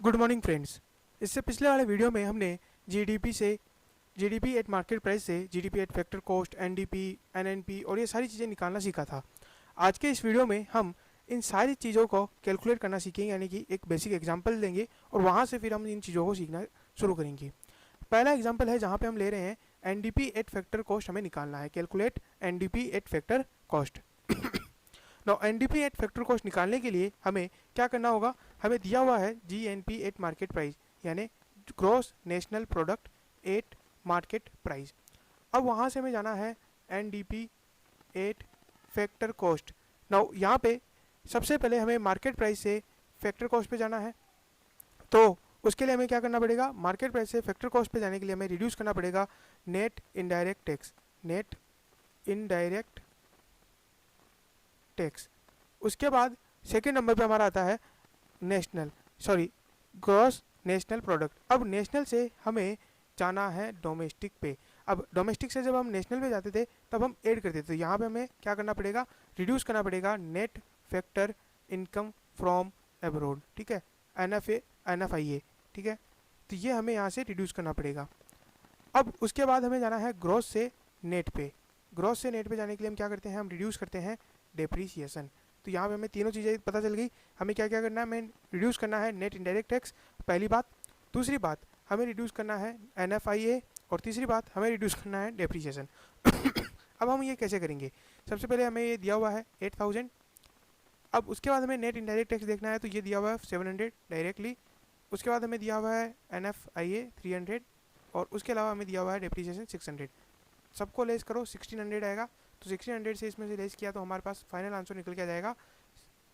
Good morning friends. इससे पिछले वाले वीडियो में हमने जीडीपी एट मार्केट प्राइस से GDP at factor cost, NDP, NNP और ये सारी चीज़ें निकालना सीखा था। आज के इस वीडियो में हम इन सारी चीज़ों को कैलकुलेट करना सीखेंगे, यानी कि एक बेसिक एग्जांपल देंगे और वहाँ से फिर हम इन चीज़ों को सीखना शुरू करेंगे। पहला एग्जाम्पल है जहाँ पे हम ले रहे हैं एनडीपी एट फैक्टर कॉस्ट हमें निकालना है, calculate NDP at factor cost. Now NDP at factor cost निकालने के लिए हमें क्या करना होगा, हमें दिया हुआ है जीएनपी एट मार्केट प्राइस, यानी gross national product at market price. अब वहाँ से हमें जाना है NDP at factor cost. Now यहाँ पे सबसे पहले हमें मार्केट प्राइस से फैक्टर कॉस्ट पे जाना है, तो उसके लिए हमें क्या करना पड़ेगा, मार्केट प्राइस से फैक्टर कॉस्ट पे जाने के लिए हमें रिड्यूस करना पड़ेगा net indirect tax, net indirect tax. उसके बाद सेकेंड नंबर पे हमारा आता है ग्रॉस नेशनल प्रोडक्ट। अब नेशनल से हमें जाना है डोमेस्टिक पे। अब डोमेस्टिक से जब हम नेशनल पे जाते थे तब हम ऐड करते थे, तो यहाँ पे हमें क्या करना पड़ेगा, रिड्यूस करना पड़ेगा net factor income from abroad, ठीक है, NFIA, ठीक है, तो ये हमें यहाँ से रिड्यूस करना पड़ेगा। अब उसके बाद हमें जाना है ग्रॉस से नेट पे। ग्रॉस से नेट पे जाने के लिए हम क्या करते हैं, हम रिड्यूस करते हैं डेप्रीसिएशन। तो यहाँ पे हमें तीनों चीज़ें पता चल गई। हमें क्या क्या करना है, हमें रिड्यूस करना है नेट इनडायरेक्ट टैक्स, पहली बात। दूसरी बात हमें रिड्यूस करना है NFIA, और तीसरी बात हमें रिड्यूस करना है डेप्रीसिएशन। अब हम ये कैसे करेंगे, सबसे पहले हमें ये दिया हुआ है 8000। अब उसके बाद हमें नेट इनडायरेक्ट टैक्स देखना है, तो ये दिया हुआ है 700 डायरेक्टली। उसके बाद हमें दिया हुआ है NFIA 300, और उसके अलावा हमें दिया हुआ है डेप्रीसिएशन 600। सबको लेस करो 1600 आएगा, तो 1600 से इसमें से लेस किया तो हमारे पास फाइनल आंसर निकल के आ जाएगा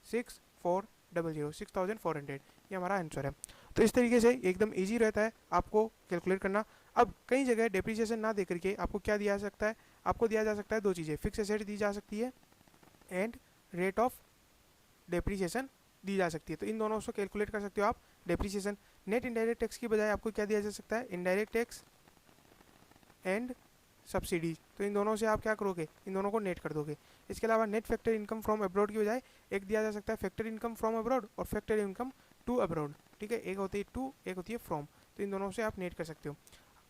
6400, ये हमारा आंसर है। तो इस तरीके से एकदम इजी रहता है आपको कैलकुलेट करना। अब कई जगह डेप्रीसिएशन ना दे करके आपको क्या दिया जा सकता है, आपको दिया जा सकता है दो चीज़ें, फिक्स एसेट दी जा सकती है एंड रेट ऑफ डेप्रीसिएशन दी जा सकती है। तो इन दोनों से कैलकुलेट कर सकते हो आप डेप्रीसिएशन। नेट इनडायरेक्ट टैक्स की बजाय आपको क्या दिया जा सकता है, इनडायरेक्ट टैक्स एंड सब्सिडीज। तो इन दोनों से आप क्या करोगे, इन दोनों को नेट कर दोगे। इसके अलावा net factor income from abroad की बजाय एक दिया जा सकता है फैक्टर इनकम फ्रॉम अब्रॉड और फैक्टर इनकम टू अब्रॉड, ठीक है, एक होती है टू, एक होती है फ्रॉम। तो इन दोनों से आप नेट कर सकते हो।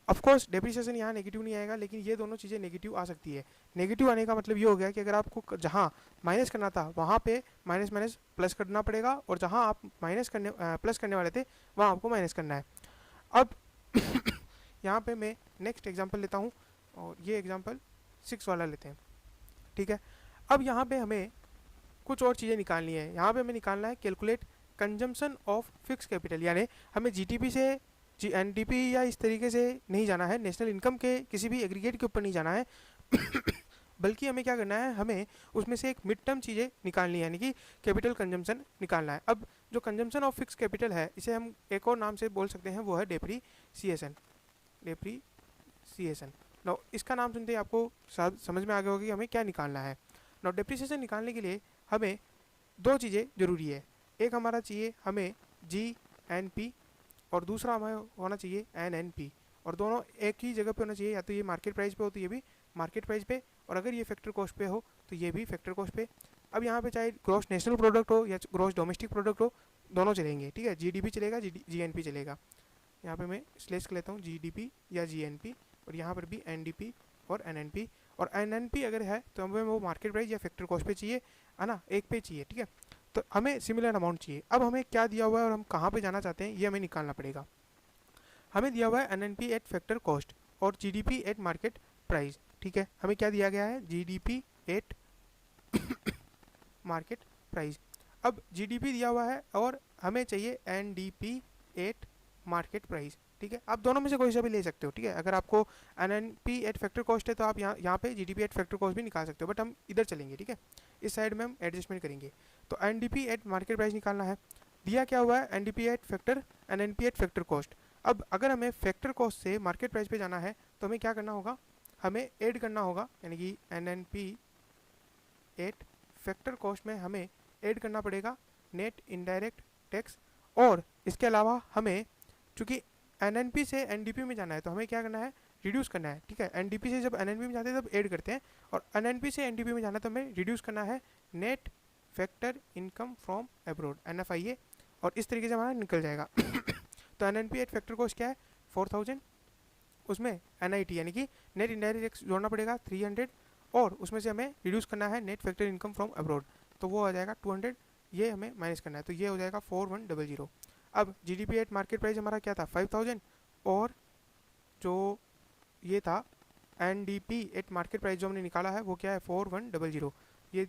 ऑफकोर्स डेप्रीसिएशन यहाँ नेगेटिव नहीं आएगा, लेकिन ये दोनों चीज़ें नेगेटिव आ सकती है। नेगेटिव आने का मतलब ये हो गया कि अगर आपको जहाँ माइनस करना था वहाँ पे माइनस माइनस प्लस करना पड़ेगा, और जहाँ आप प्लस करने वाले थे वहाँ आपको माइनस करना है। अब यहाँ पे मैं नेक्स्ट एग्जांपल लेता हूँ, और ये एग्जांपल 6 वाला लेते हैं, ठीक है। अब यहाँ पे हमें कुछ और चीज़ें निकालनी है। यहाँ पे हमें निकालना है calculate consumption of fix capital, यानी हमें जीटीपी से एनडीपी या इस तरीके से नहीं जाना है, नेशनल इनकम के किसी भी एग्रीगेट के ऊपर नहीं जाना है बल्कि हमें क्या करना है, हमें उसमें से एक मिड टर्म चीज़ें निकालनी है, यानी कि कैपिटल कंजम्पशन निकालना है। अब जो कंजम्पशन ऑफ फिक्स कैपिटल है, इसे हम एक और नाम से बोल सकते हैं, वो है डेप्रीसिएशन। नाउ इसका नाम सुनते ही आपको समझ में आ गया होगा कि हमें क्या निकालना है। नाउ डेप्रीसिएशन निकालने के लिए हमें दो चीज़ें ज़रूरी है। एक हमारा चाहिए हमें GNP, और दूसरा हमें होना चाहिए NNP, और दोनों एक ही जगह पे होना चाहिए, या तो ये मार्केट प्राइस पे हो तो ये भी मार्केट प्राइस पे, और अगर ये फैक्टर कॉस्ट पे हो तो ये भी फैक्टर कॉस्ट पे। अब यहाँ पे चाहे ग्रॉस नेशनल प्रोडक्ट हो या ग्रॉस डोमेस्टिक प्रोडक्ट हो, दोनों चलेंगे, ठीक है। GDP चलेगा, GNP चलेगा। यहाँ पे मैं स्लेश कर लेता हूँ GDP या GNP, और यहाँ पर भी NDP और NNP। और NNP अगर है तो हमें वो मार्केट प्राइस या फैक्टर कॉस्ट पे चाहिए, है ना, एक पे चाहिए, ठीक है। तो हमें सिमिलर अमाउंट चाहिए। अब हमें क्या दिया हुआ है और हम कहाँ पे जाना चाहते हैं, ये हमें निकालना पड़ेगा। हमें दिया हुआ है NNP एट फैक्टर कॉस्ट और GDP एट मार्केट प्राइस, ठीक है। हमें क्या दिया गया है, GDP एट मार्केट प्राइस। अब GDP दिया हुआ है और हमें चाहिए NDP एट मार्केट प्राइस, ठीक है। आप दोनों में से कोई सा भी ले सकते हो, ठीक है। अगर आपको NNP एट फैक्टर कॉस्ट है तो आप यहाँ पे GDP एट फैक्टर कॉस्ट भी निकाल सकते हो, बट हम इधर चलेंगे, ठीक है, इस साइड में हम एडजस्टमेंट करेंगे। तो NDP एट मार्केट प्राइस निकालना है। दिया क्या हुआ है, NDP eight factor, NNP eight factor cost. अब अगर हमें फैक्टर कॉस्ट से मार्केट प्राइस पे जाना है तो हमें क्या करना होगा, हमें ऐड करना होगा, यानी कि NNP एट फैक्टर कॉस्ट में हमें ऐड करना पड़ेगा नेट इनडायरेक्ट टैक्स। और इसके अलावा हमें चूँकि NNP से NDP में जाना है तो हमें क्या करना है, रिड्यूस करना है, ठीक है। NDP से जब NNP में जाते हैं तब ऐड करते हैं, और NNP से NDP में जाना है तो हमें रिड्यूस करना है net factor income from abroad, NFIA, और इस तरीके से हमारा निकल जाएगा तो NNP एट फैक्टर कॉस्ट क्या है 4000, उसमें NIT यानी कि नेट इनडायरेक्ट टैक्स जोड़ना पड़ेगा 300 और उसमें से हमें रिड्यूस करना है net factor income from abroad, तो वो आ जाएगा 200, ये हमें माइनस करना है, तो ये हो जाएगा 4100। अब GDP एट मार्केट प्राइस हमारा क्या था 5000 और जो ये था NDP एट मार्केट प्राइस जो हमने निकाला है वो क्या है 4100, ये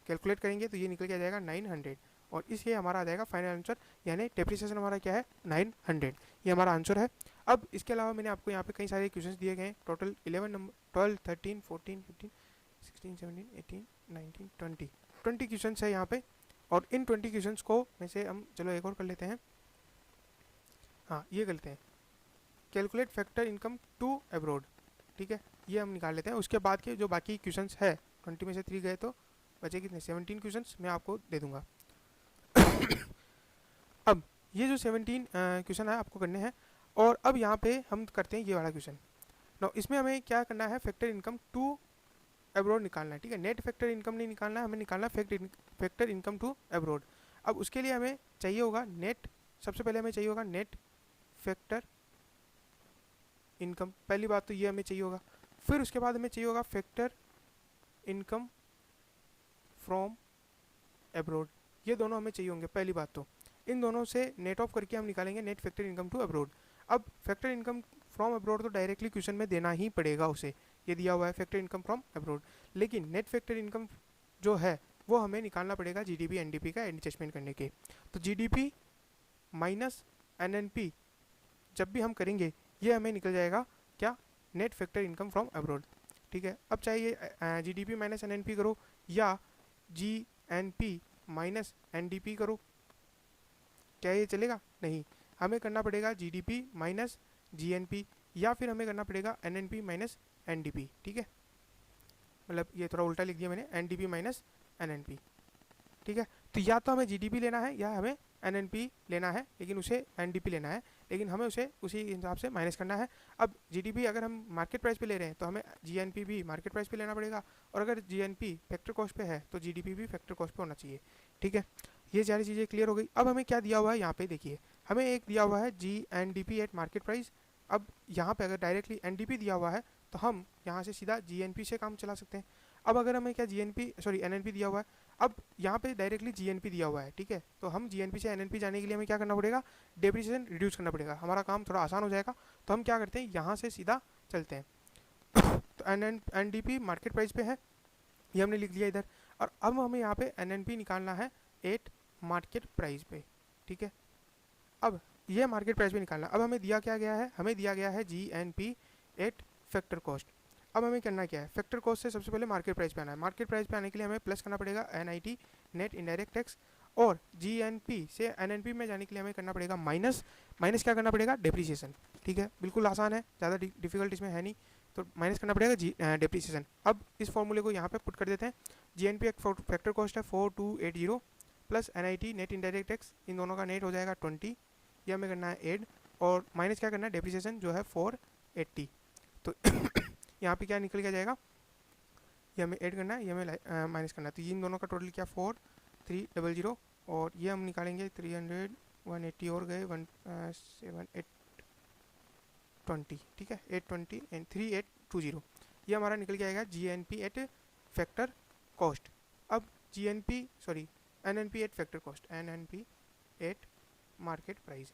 कैलकुलेट करेंगे तो ये निकल के आ जाएगा 900 और इसलिए हमारा आ जाएगा फाइनल आंसर, यानी डेप्रिसिएशन हमारा क्या है 900, ये हमारा आंसर है। अब इसके अलावा मैंने आपको यहाँ पे कई सारे क्वेश्चंस दिए गए हैं, टोटल 11 नंबर 12 13 14 15 16 17 18 19 20 क्वेश्चंस है यहाँ पे, और इन 20 क्वेश्चंस को में से हम चलो एक और कर लेते हैं। हाँ ये कर लेते हैं, calculate factor income to abroad, ठीक है, ये हम निकाल लेते हैं। उसके बाद के जो बाकी क्वेश्चंस है 20 में से 3 गए तो बचे कितने 17 क्वेश्चंस मैं आपको दे दूंगा। अब ये जो 17 क्वेश्चन है आपको करने हैं, और अब यहाँ पे हम करते हैं ये वाला क्वेश्चन। नो इसमें हमें क्या करना है फैक्टर इनकम टू अब्रॉड निकालना है, ठीक है, नेट फैक्टर इनकम नहीं निकालना है, हमें निकालना फैक्टर इनकम टू अब्रॉड। अब उसके लिए हमें चाहिए होगा नेट, सबसे पहले हमें चाहिए होगा नेट फैक्टर इनकम, पहली बात तो ये हमें चाहिए होगा। फिर उसके बाद हमें चाहिए होगा फैक्टर इनकम फ्रॉम अब्रॉड, ये दोनों हमें चाहिए होंगे पहली बात तो। इन दोनों से नेट ऑफ करके हम निकालेंगे net factor income to abroad. अब फैक्टर इनकम फ्रॉम अब्रॉड तो डायरेक्टली क्वेश्चन में देना ही पड़ेगा उसे, ये दिया हुआ है फैक्टर इनकम फ्रॉम अब्रॉड, लेकिन नेट फैक्टर इनकम जो है वो हमें निकालना पड़ेगा जीडीपी एनडीपी का एडजस्टमेंट करने के। तो जीडीपी माइनस एनएनपी जब भी हम करेंगे ये हमें निकल जाएगा क्या net factor income from abroad, ठीक है। अब चाहे ये जीडीपी माइनस एनएनपी करो या जीएनपी माइनस एनडीपी करो, क्या ये चलेगा? नहीं, हमें करना पड़ेगा जीडीपी माइनस जीएनपी या फिर हमें करना पड़ेगा एनएनपी माइनस एनडीपी, ठीक है, मतलब ये थोड़ा उल्टा लिख दिया मैंने, एनडीपी माइनस एनएनपी, ठीक है। तो या तो हमें जीडीपी लेना है या हमें एनएनपी लेना है, लेकिन उसे एनडीपी लेना है, लेकिन हमें उसे उसी हिसाब से माइनस करना है। अब जीडीपी अगर हम मार्केट प्राइस पे ले रहे हैं तो हमें जीएनपी भी मार्केट प्राइस पे लेना पड़ेगा, और अगर जीएनपी फैक्टर कॉस्ट पे है तो जीडीपी भी फैक्टर कॉस्ट पे होना चाहिए, ठीक है। ये सारी चीज़ें क्लियर हो गई। अब हमें क्या दिया हुआ है यहाँ पे देखिए, हमें एक दिया हुआ है जीएनडीपी एट मार्केट प्राइस। अब यहाँ पे अगर डायरेक्टली एनडीपी दिया हुआ है तो हम यहाँ से सीधा जीएनपी से काम चला सकते हैं। अब अगर हमें क्या एनएनपी दिया हुआ है, अब यहाँ पे डायरेक्टली जीएनपी दिया हुआ है, ठीक है, तो हम जीएनपी से एनएनपी जाने के लिए हमें क्या करना पड़ेगा, डेप्रिसिएशन रिड्यूस करना पड़ेगा, हमारा काम थोड़ा आसान हो जाएगा। तो हम क्या करते हैं, यहाँ से सीधा चलते हैं। तो एनडीपी मार्केट प्राइस पे है, ये हमने लिख दिया इधर, और अब हमें यहाँ पे एनएनपी निकालना है एट मार्केट प्राइस पे, ठीक है। अब ये मार्केट प्राइस पे निकालना, अब हमें दिया क्या गया है, हमें दिया गया है जीएनपी एट फैक्टर कॉस्ट। अब हमें करना क्या है, फैक्टर कॉस्ट से सबसे पहले मार्केट प्राइस पे आना है। मार्केट प्राइस पे आने के लिए हमें प्लस करना पड़ेगा एनआईटी नेट इनडायरेक्ट टैक्स, और जीएनपी से एनएनपी में जाने के लिए हमें करना पड़ेगा माइनस क्या करना पड़ेगा, डेप्रिसिएशन, ठीक है, बिल्कुल आसान है, ज़्यादा डिफिकल्ट इसमें है नहीं, तो माइनस करना पड़ेगा डेप्रिसिएशन। अब इस फॉर्मूले को यहाँ पे पुट कर देते हैं, जीएनपी एक फैक्टर कॉस्ट है 4280 plus NIT net indirect tax, इन दोनों का नेट हो जाएगा 20, ये हमें करना है ऐड, और माइनस क्या करना है, डेप्रिसिएशन जो है 480। तो यहाँ पे क्या निकल के जाएगा, ये हमें ऐड करना है, ये हमें माइनस करना है, तो इन दोनों का टोटल क्या 4300, और ये हम निकालेंगे 300 180 और गए 17820, ठीक है, 820 एंड 3820, ये हमारा निकल के आएगा जीएनपी एट फैक्टर कॉस्ट। अब NNP eight factor cost, NNP eight market price,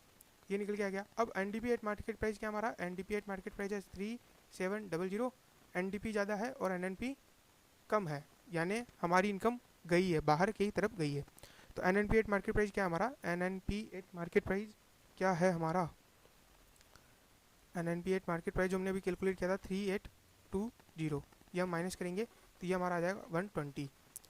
ये निकल के आ गया। अब एनडीपी एट मार्केट प्राइस क्या हमारा, एनडीपी एट मार्केट प्राइस है 3700, एनडीपी ज़्यादा है और एनएनपी कम है, यानी हमारी इनकम गई है, बाहर की तरफ गई है। तो एनएनपी एट मार्केट प्राइस क्या हमारा, एनएनपी एट मार्केट प्राइस क्या है हमारा, एनएनपी एट मार्केट प्राइस जो हमने अभी कैलकुलेट किया था 3820, ये हम माइनस करेंगे तो ये हमारा आ जाएगा 120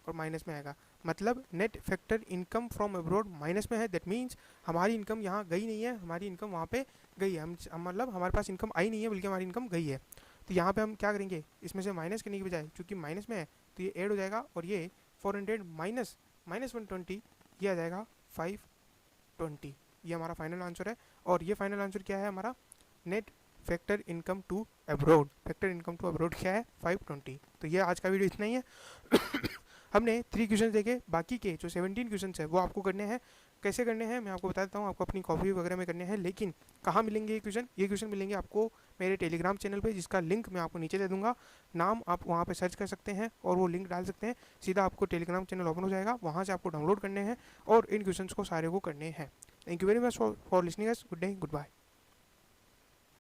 और माइनस में आएगा, मतलब net factor income from abroad minus में है। दैट मीन्स हमारी इनकम यहाँ गई नहीं है, हमारी इनकम वहाँ पे गई है, हम मतलब हमारे पास इनकम आई नहीं है बल्कि हमारी इनकम गई है। तो यहाँ पे हम क्या करेंगे, इसमें से माइनस करने की बजाय चूँकि माइनस में है तो ये ऐड हो जाएगा, और ये 400 माइनस 120, ये आ जाएगा 520, ये हमारा फाइनल आंसर है। और ये फाइनल आंसर क्या है हमारा, net factor income to abroad, factor income to abroad क्या है 520। तो ये आज का वीडियो इतना ही है। हमने 3 क्वेश्चन देखे, बाकी के जो 17 क्वेश्चन है वो आपको करने हैं कैसे करने हैं मैं आपको बता देता हूँ। आपको अपनी कॉपी वगैरह में करने हैं, लेकिन कहाँ मिलेंगे ये क्वेश्चन मिलेंगे आपको मेरे टेलीग्राम चैनल पे, जिसका लिंक मैं आपको नीचे दे दूंगा। नाम आप वहाँ पे सर्च कर सकते हैं और वो लिंक डाल सकते हैं, सीधा आपको टेलीग्राम चैनल ओपन हो जाएगा, वहाँ से आपको डाउनलोड करने हैं और इन क्वेश्चंस को सारे को करने हैं। Thank you very much for listening us. Good day, good bye.